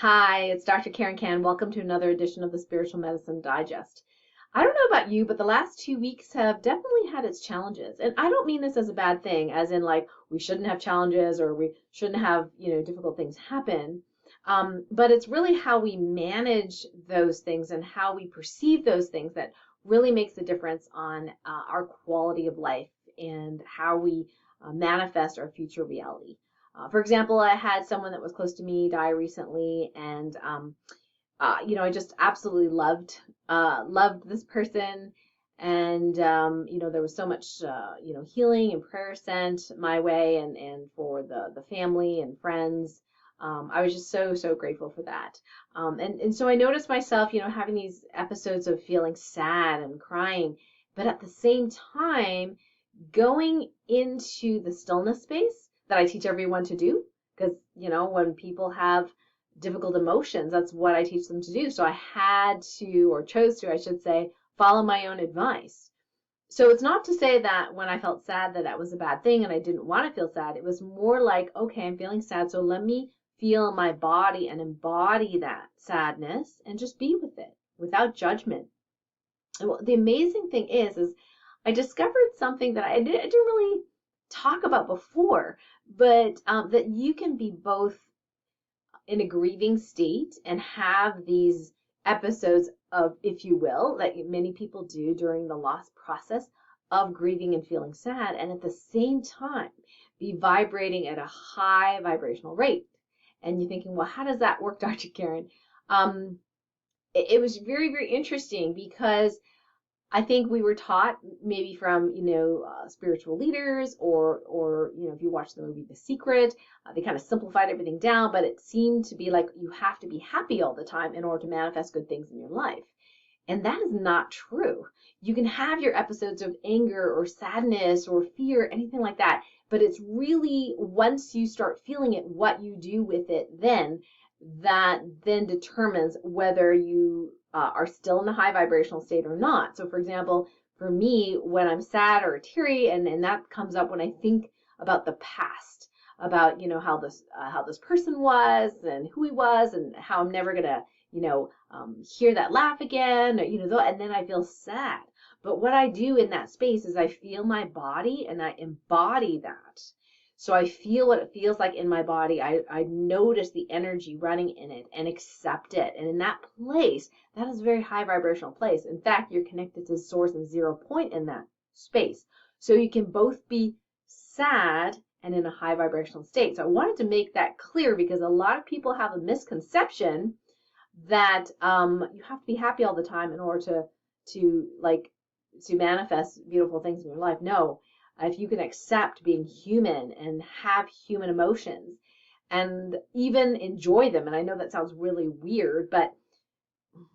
Hi, it's Dr. Karen Can. Welcome to another edition of the Spiritual Medicine Digest. I don't know about you, but the last 2 weeks have definitely had its challenges. And I don't mean this as a bad thing, as in like we shouldn't have challenges or we shouldn't have, difficult things happen. But it's really how we manage those things and how we perceive those things that really makes the difference on our quality of life and how we manifest our future reality. For example, I had someone that was close to me die recently, and I just absolutely loved this person, and there was so much healing and prayer sent my way, and for the family and friends. I was just so grateful for that. And so I noticed myself, having these episodes of feeling sad and crying, but at the same time going into the stillness space that I teach everyone to do. Because, when people have difficult emotions, that's what I teach them to do. So I had to, or chose to, I should say, follow my own advice. So it's not to say that when I felt sad that was a bad thing and I didn't want to feel sad. It was more like, okay, I'm feeling sad, so let me feel my body and embody that sadness and just be with it without judgment. And the amazing thing is I discovered something that I didn't really talk about before, but that you can be both in a grieving state and have these episodes of, if you will, that many people do during the loss process of grieving and feeling sad, and at the same time be vibrating at a high vibrational rate. And you're thinking, well, how does that work, Dr. Karen? It was very interesting because I think we were taught maybe from, spiritual leaders or, if you watch the movie The Secret, they kind of simplified everything down, but it seemed to be like you have to be happy all the time in order to manifest good things in your life. And that is not true. You can have your episodes of anger or sadness or fear, anything like that, but it's really once you start feeling it, what you do with it then, that then determines whether you are still in a high vibrational state or not. So for example, for me, when I'm sad or teary, and that comes up when I think about the past, about how this person was and who he was and how I'm never gonna hear that laugh again, and then I feel sad. But what I do in that space is I feel my body and I embody that. So I feel what it feels like in my body. I notice the energy running in it and accept it. And in that place, that is a very high vibrational place. In fact, you're connected to source and 0 point in that space. So you can both be sad and in a high vibrational state. So I wanted to make that clear because a lot of people have a misconception that you have to be happy all the time in order to manifest beautiful things in your life. No, if you can accept being human and have human emotions and even enjoy them, and I know that sounds really weird, but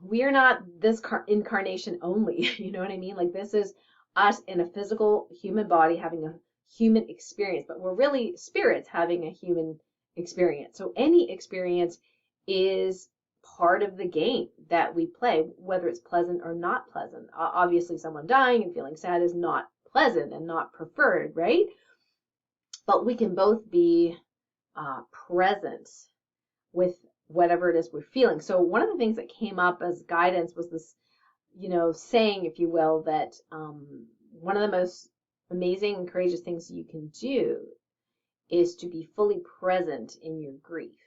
we are not this incarnation only. You know what I mean? Like this is us in a physical human body having a human experience, but we're really spirits having a human experience. So any experience is part of the game that we play, whether it's pleasant or not pleasant. Obviously, someone dying and feeling sad is not pleasant and not preferred, right? But we can both be present with whatever it is we're feeling. So one of the things that came up as guidance was this, saying, if you will, that one of the most amazing and courageous things you can do is to be fully present in your grief.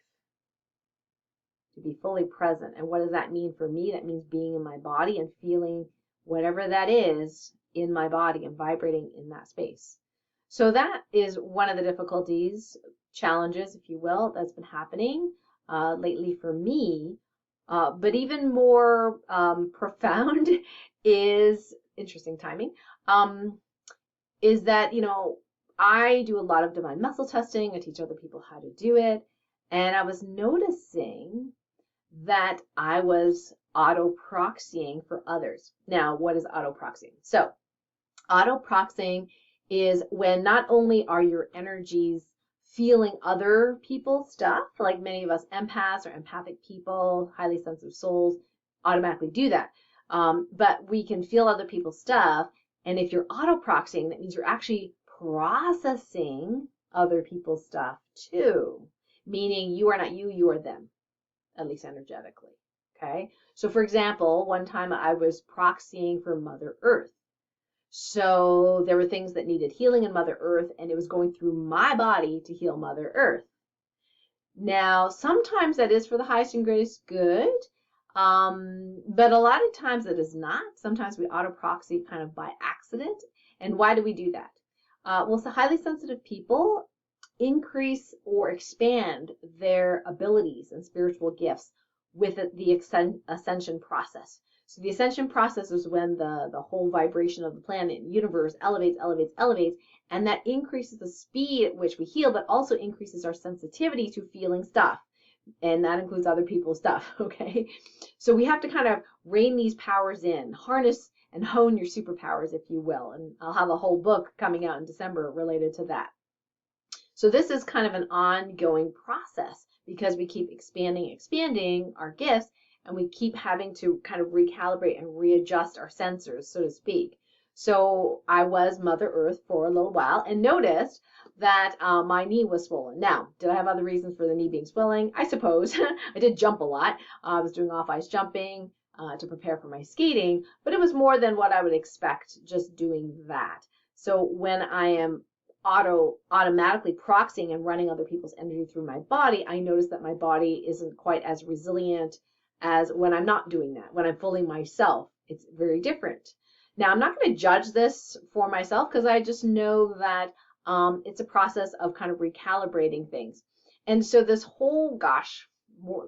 To be fully present. And what does that mean for me? That means being in my body and feeling whatever that is in my body and vibrating in that space. So that is one of the difficulties, challenges, if you will, that's been happening lately for me. But even more profound is, interesting timing, is that, I do a lot of divine muscle testing. I teach other people how to do it. And I was noticing that I was autoproxying for others. Now, what is autoproxying? So, autoproxying is when not only are your energies feeling other people's stuff, like many of us empaths or empathic people, highly sensitive souls automatically do that, but we can feel other people's stuff. And if you're autoproxying, that means you're actually processing other people's stuff too, meaning you are not you, you are them. at least energetically. Okay. So for example, one time I was proxying for Mother Earth. So there were things that needed healing in Mother Earth, and it was going through my body to heal Mother Earth. Now, sometimes that is for the highest and greatest good, but a lot of times it is not. Sometimes we autoproxy kind of by accident. And why do we do that? Well, so highly sensitive people increase or expand their abilities and spiritual gifts with the ascension process. So the ascension process is when the whole vibration of the planet and universe elevates, and that increases the speed at which we heal, but also increases our sensitivity to feeling stuff. And that includes other people's stuff, okay? So we have to kind of rein these powers in, harness and hone your superpowers, if you will. And I'll have a whole book coming out in December related to that. So this is kind of an ongoing process because we keep expanding our gifts, and we keep having to kind of recalibrate and readjust our sensors, so to speak. So I was Mother Earth for a little while and noticed that my knee was swollen. Now, did I have other reasons for the knee being swelling? I suppose. I did jump a lot. I was doing off-ice jumping to prepare for my skating, but it was more than what I would expect just doing that. So when I am automatically proxying and running other people's energy through my body, I notice that my body isn't quite as resilient as when I'm not doing that. When I'm fully myself, it's very different. Now, I'm not going to judge this for myself because I just know that it's a process of kind of recalibrating things. And so this whole,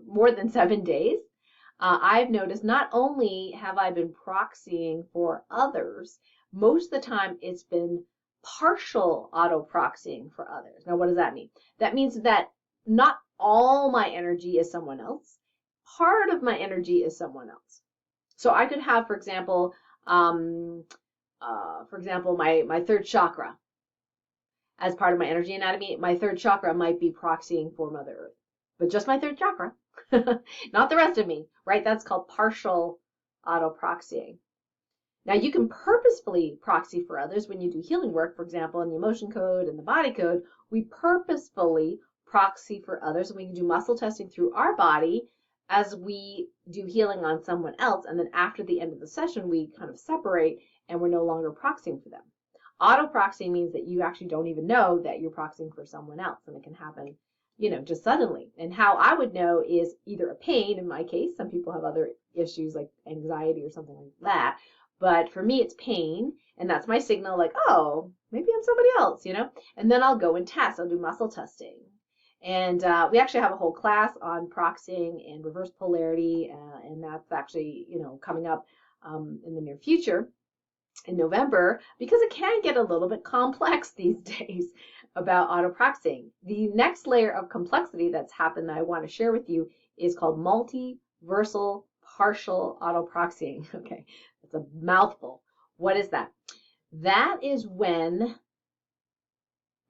more than 7 days, I've noticed not only have I been proxying for others, most of the time it's been partial autoproxying for others. Now, what does that mean? That means that not all my energy is someone else. Part of my energy is someone else. So I could have, for example, my third chakra as part of my energy anatomy. My third chakra might be proxying for Mother Earth, but just my third chakra, not the rest of me, right? That's called partial autoproxying. Now, you can purposefully proxy for others when you do healing work. For example, in the emotion code and the body code, we purposefully proxy for others, and we can do muscle testing through our body as we do healing on someone else, and then after the end of the session, we kind of separate and we're no longer proxying for them. Autoproxying means that you actually don't even know that you're proxying for someone else, and it can happen, just suddenly. And how I would know is either a pain, in my case. Some people have other issues like anxiety or something like that, but for me, it's pain, and that's my signal like, oh, maybe I'm somebody else, and then I'll go and test. I'll do muscle testing. And we actually have a whole class on proxying and reverse polarity, and that's actually, coming up in the near future in November, because it can get a little bit complex these days about autoproxying. The next layer of complexity that's happened that I want to share with you is called multiversal partial autoproxying. Okay, that's a mouthful. What is that? That is when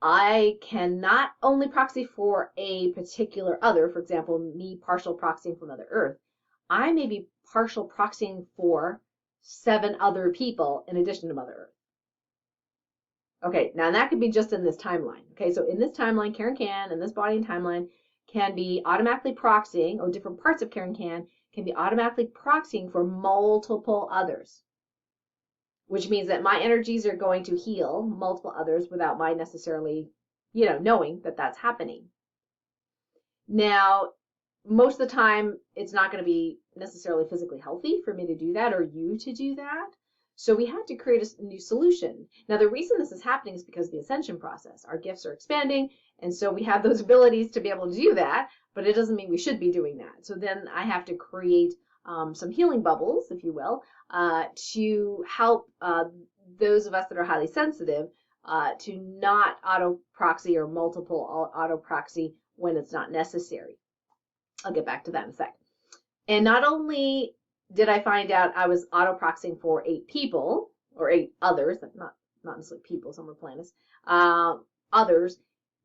I can not only proxy for a particular other, for example, me partial proxying for Mother Earth, I may be partial proxying for 7 other people in addition to Mother Earth. Okay, now that could be just in this timeline. Okay, so in this timeline, Karen can, in this body and timeline, can be automatically proxying, or different parts of Karen can be automatically proxying for multiple others, which means that my energies are going to heal multiple others without my necessarily, knowing that that's happening. Now, most of the time, it's not going to be necessarily physically healthy for me to do that or you to do that. So we had to create a new solution. Now, the reason this is happening is because of the ascension process. Our gifts are expanding, and so we have those abilities to be able to do that, but it doesn't mean we should be doing that. So then I have to create some healing bubbles, if you will, to help those of us that are highly sensitive to not autoproxy or multiple autoproxy when it's not necessary. I'll get back to that in a sec. And not only did I find out I was autoproxying for 8 people, or 8 others, not necessarily people, some were planets, others,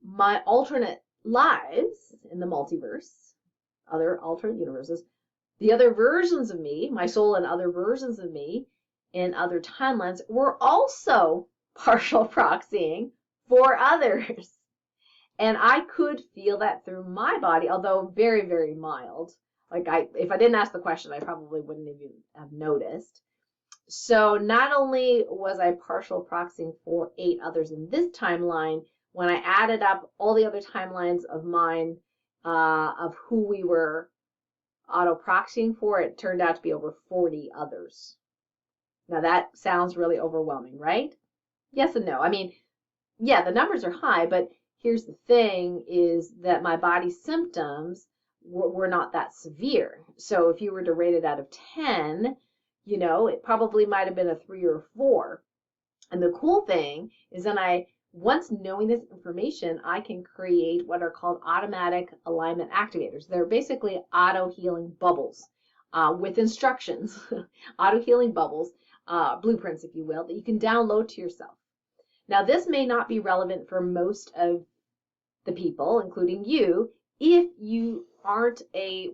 my alternate lives in the multiverse, other alternate universes, the other versions of me, my soul and other versions of me in other timelines were also partial proxying for others. And I could feel that through my body, although very, very mild. Like if I didn't ask the question, I probably wouldn't even have noticed. So not only was I partial proxying for 8 others in this timeline, when I added up all the other timelines of mine, of who we were auto proxying for, it turned out to be over 40 others. Now that sounds really overwhelming, right? Yes and no. I mean, yeah, the numbers are high, but here's the thing is that my body's symptoms were not that severe. So if you were to rate it out of 10, you know, it probably might have been a 3 or a 4. And the cool thing is that once knowing this information, I can create what are called automatic alignment activators. They're basically auto-healing bubbles with instructions, auto-healing bubbles, blueprints, if you will, that you can download to yourself. Now, this may not be relevant for most of the people, including you, if you aren't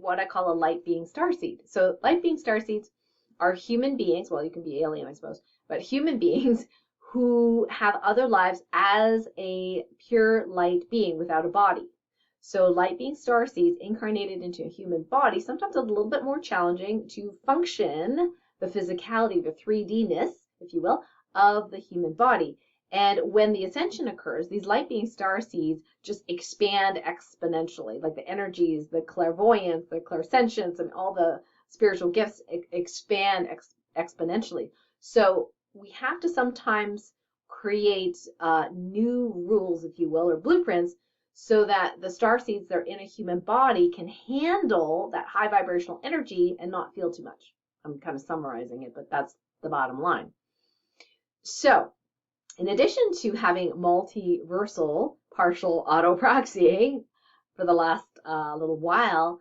what I call a light being starseed. So light being starseeds are human beings, well, you can be alien, I suppose, but human beings who have other lives as a pure light being without a body. So light being starseeds incarnated into a human body, sometimes a little bit more challenging to function the physicality, the 3D-ness, if you will, of the human body. And when the ascension occurs, these light being starseeds just expand exponentially, like the energies, the clairvoyance, the clairsentience, and all the spiritual gifts expand exponentially. So we have to sometimes create new rules, if you will, or blueprints, so that the starseeds that are in a human body can handle that high vibrational energy and not feel too much. I'm kind of summarizing it, but that's the bottom line. So in addition to having multiversal partial autoproxying for the last little while,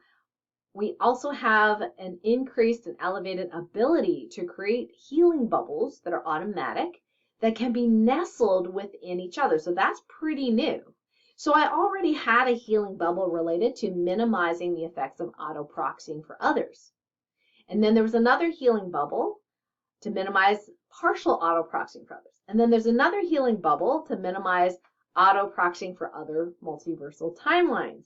we also have an increased and elevated ability to create healing bubbles that are automatic that can be nestled within each other. So that's pretty new. So I already had a healing bubble related to minimizing the effects of autoproxying for others. And then there was another healing bubble to minimize partial autoproxying for others. And then there's another healing bubble to minimize autoproxying for other multiversal timelines.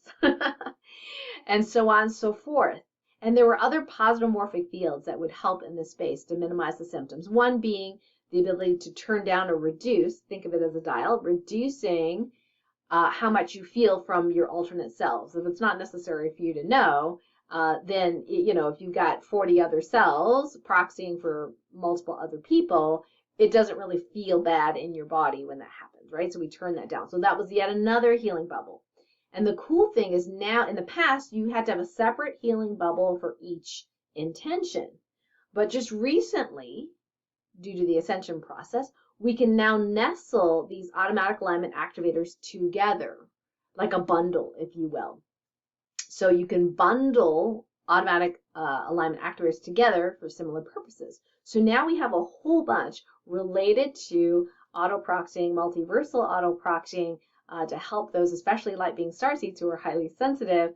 And so on and so forth. And there were other positomorphic fields that would help in this space to minimize the symptoms. One being the ability to turn down or reduce, think of it as a dial, reducing how much you feel from your alternate selves. If it's not necessary for you to know, then, you know, if you've got 40 other cells proxying for multiple other people, it doesn't really feel bad in your body when that happens, right? So we turn that down. So that was yet another healing bubble. And the cool thing is now, in the past, you had to have a separate healing bubble for each intention. But just recently, due to the ascension process, we can now nestle these automatic alignment activators together, like a bundle, if you will. So you can bundle automatic alignment activators together for similar purposes. So now we have a whole bunch related to autoproxying, multiversal autoproxying, to help those, especially light being starseeds who are highly sensitive,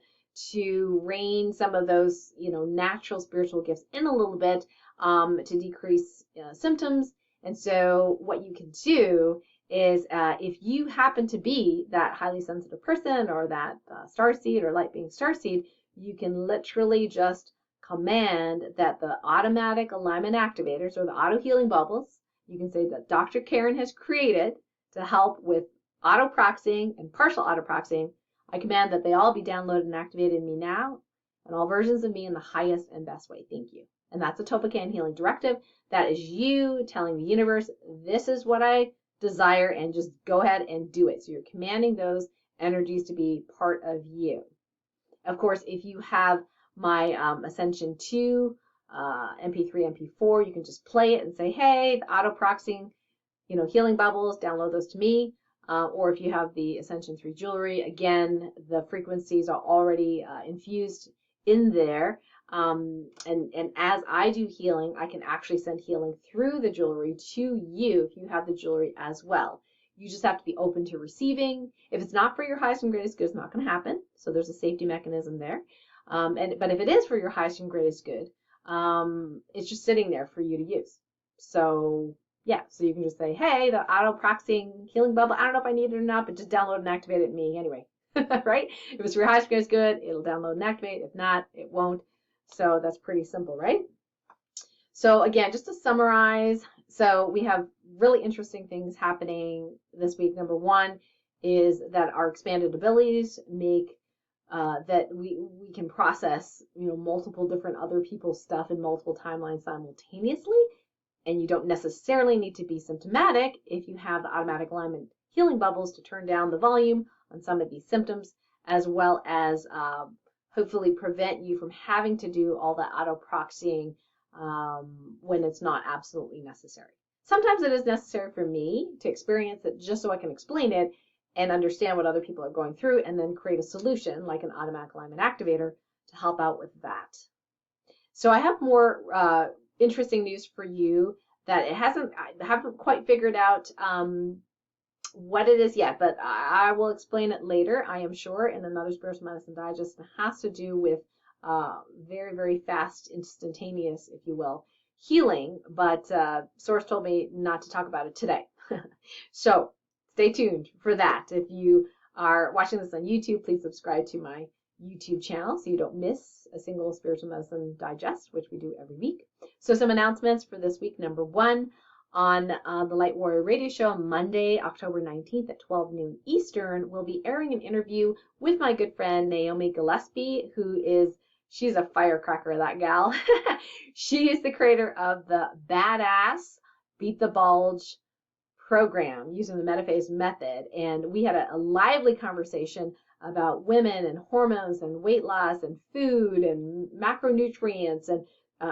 to rein some of those, you know, natural spiritual gifts in a little bit, to decrease symptoms. And so what you can do is if you happen to be that highly sensitive person or that starseed or light being starseed, you can literally just command that the automatic alignment activators or the auto healing bubbles, you can say that Dr. Karen has created to help with autoproxying and partial autoproxying. I command that they all be downloaded and activated in me now, and all versions of me in the highest and best way. Thank you. And that's a Topocan healing directive. That is you telling the universe, this is what I desire, and just go ahead and do it. So you're commanding those energies to be part of you. Of course, if you have my Ascension 2, MP3, MP4, you can just play it and say, hey, the autoproxying, you know, healing bubbles, download those to me. Or if you have the Ascension 3 jewelry, again, the frequencies are already infused in there. And as I do healing, I can actually send healing through the jewelry to you if you have the jewelry as well. You just have to be open to receiving. If it's not for your highest and greatest good, it's not going to happen. So there's a safety mechanism there. But if it is for your highest and greatest good, it's just sitting there for you to use. So yeah, so you can just say, hey, the auto-proxying healing bubble, I don't know if I need it or not, but just download and activate it in me anyway, right? If it's for your highest and greatest good, it'll download and activate. If not, it won't. So that's pretty simple, right? So again, just to summarize, so we have really interesting things happening this week. Number one is that our expanded abilities make that we can process, multiple different other people's stuff in multiple timelines simultaneously, and you don't necessarily need to be symptomatic if you have the automatic alignment healing bubbles to turn down the volume on some of these symptoms, as well as hopefully prevent you from having to do all that autoproxying when it's not absolutely necessary. Sometimes it is necessary for me to experience it just so I can explain it and understand what other people are going through, and then create a solution like an automatic alignment activator to help out with that. So I have more interesting news for you that I haven't quite figured out what it is yet, but I will explain it later, I am sure, in another Spiritual Medicine Digest. It has to do with very, very fast, instantaneous, if you will, healing, but Source told me not to talk about it today. So stay tuned for that. If you are watching this on YouTube, please subscribe to my YouTube channel so you don't miss a single Spiritual Medicine Digest, which we do every week. So some announcements for this week. Number one, on the Light Warrior Radio Show on Monday, October 19th at 12 noon Eastern, we'll be airing an interview with my good friend Naomi Gillespie, she's a firecracker, that gal. She is the creator of the Badass Beat the Bulge program using the metaphase method, and we had a lively conversation about women and hormones and weight loss and food and macronutrients and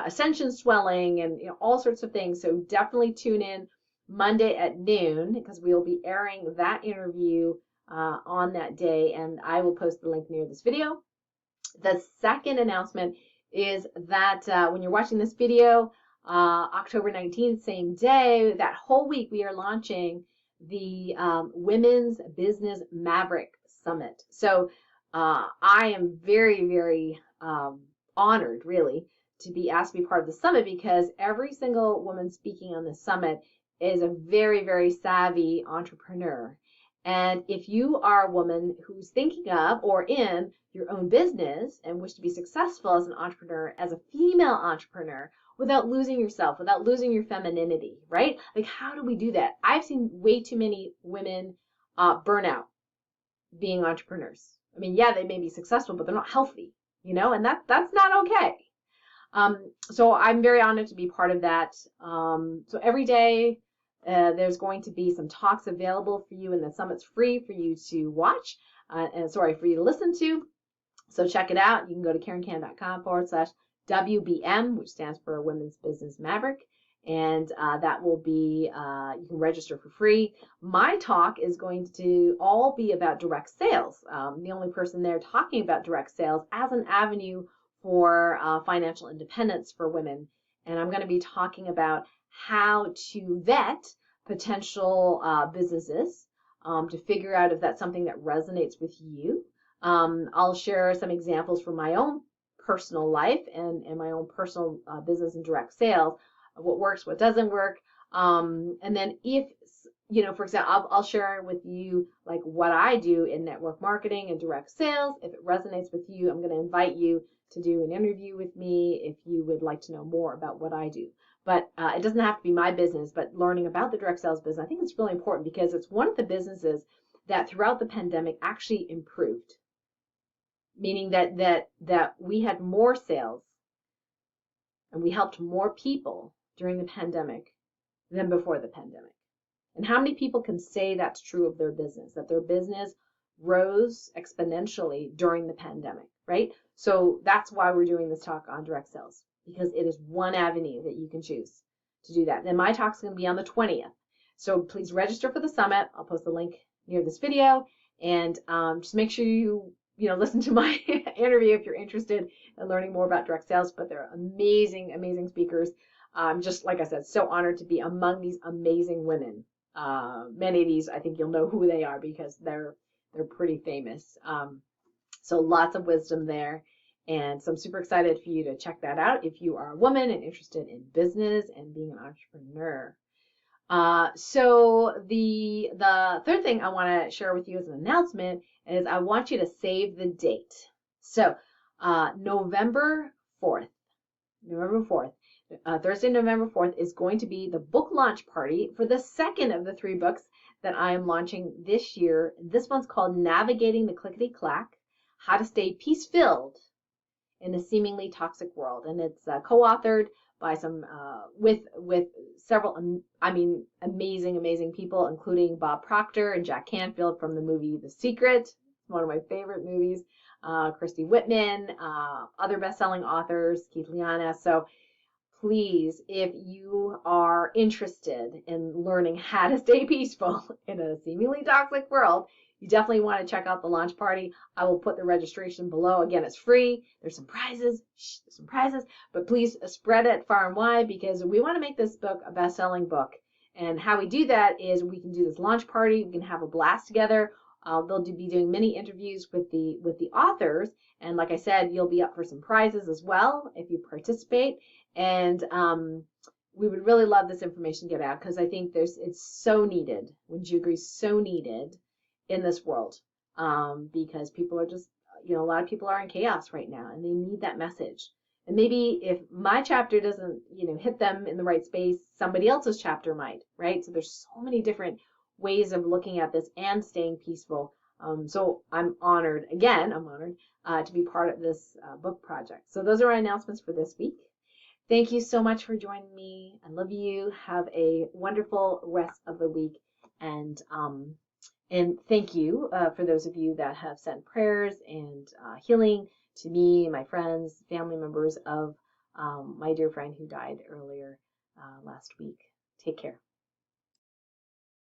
ascension swelling and all sorts of things. So definitely tune in Monday at noon, because we will be airing that interview on that day, and I will post the link near this video. The second announcement is that when you're watching this video, October 19th, same day, that whole week, we are launching the Women's Business Maverick Summit. So I am very, very honored, really, to be asked to be part of the summit, because every single woman speaking on the summit is a very, very savvy entrepreneur. And if you are a woman who's thinking of or in your own business and wish to be successful as an entrepreneur, as a female entrepreneur, without losing yourself, without losing your femininity, right? Like, how do we do that? I've seen way too many women burn out being entrepreneurs. I mean, yeah, they may be successful, but they're not healthy, and that's not okay. So I'm very honored to be part of that. So every day there's going to be some talks available for you, and the summit's free for you to watch, for you to listen to. So check it out. You can go to KarenCan.com/WBM, which stands for Women's Business Maverick. And that will be, you can register for free. My talk is going to all be about direct sales. The only person there talking about direct sales as an avenue for financial independence for women. And I'm going to be talking about how to vet potential businesses to figure out if that's something that resonates with you. I'll share some examples from my own personal life and my own personal business and direct sales, what works, what doesn't work. And then if, for example, I'll share with you like what I do in network marketing and direct sales. If it resonates with you, I'm going to invite you to do an interview with me if you would like to know more about what I do. But it doesn't have to be my business, but learning about the direct sales business, I think it's really important, because it's one of the businesses that throughout the pandemic actually improved. Meaning that we had more sales and we helped more people during the pandemic than before the pandemic. And how many people can say that's true of their business, that their business rose exponentially during the pandemic, right? So that's why we're doing this talk on direct sales, because it is one avenue that you can choose to do that. Then my talk's going to be on the 20th. So please register for the summit. I'll post the link near this video, and just make sure you listen to my interview if you're interested in learning more about direct sales. But they're amazing, amazing speakers. Just like I said, so honored to be among these amazing women. Many of these, I think you'll know who they are because they're pretty famous. So lots of wisdom there. And so I'm super excited for you to check that out if you are a woman and interested in business and being an entrepreneur. So the third thing I want to share with you as an announcement is I want you to save the date. So November 4th. Thursday, November 4th is going to be the book launch party for the second of the 3 books that I am launching this year. This one's called Navigating the Clickety-Clack, How to Stay Peace-Filled in a Seemingly Toxic World. And it's co-authored by some, with several, amazing people, including Bob Proctor and Jack Canfield from the movie The Secret, one of my favorite movies, Christy Whitman, other best-selling authors, Keith Liana. So please, if you are interested in learning how to stay peaceful in a seemingly toxic world, you definitely want to check out the launch party. I will put the registration below. Again, it's free. There's some prizes. But please spread it far and wide because we want to make this book a best-selling book. And how we do that is we can do this launch party. We can have a blast together. They'll be doing many interviews with the authors. And like I said, you'll be up for some prizes as well if you participate. And we would really love this information to get out because I think it's so needed. Wouldn't you agree? So needed in this world because people are just, a lot of people are in chaos right now and they need that message. And maybe if my chapter doesn't, hit them in the right space, somebody else's chapter might, right? So there's so many different ways of looking at this and staying peaceful. So I'm honored to be part of this book project. So those are our announcements for this week. Thank you so much for joining me. I love you. Have a wonderful rest of the week. And thank you for those of you that have sent prayers and healing to me, my friends, family members of my dear friend who died earlier last week. Take care.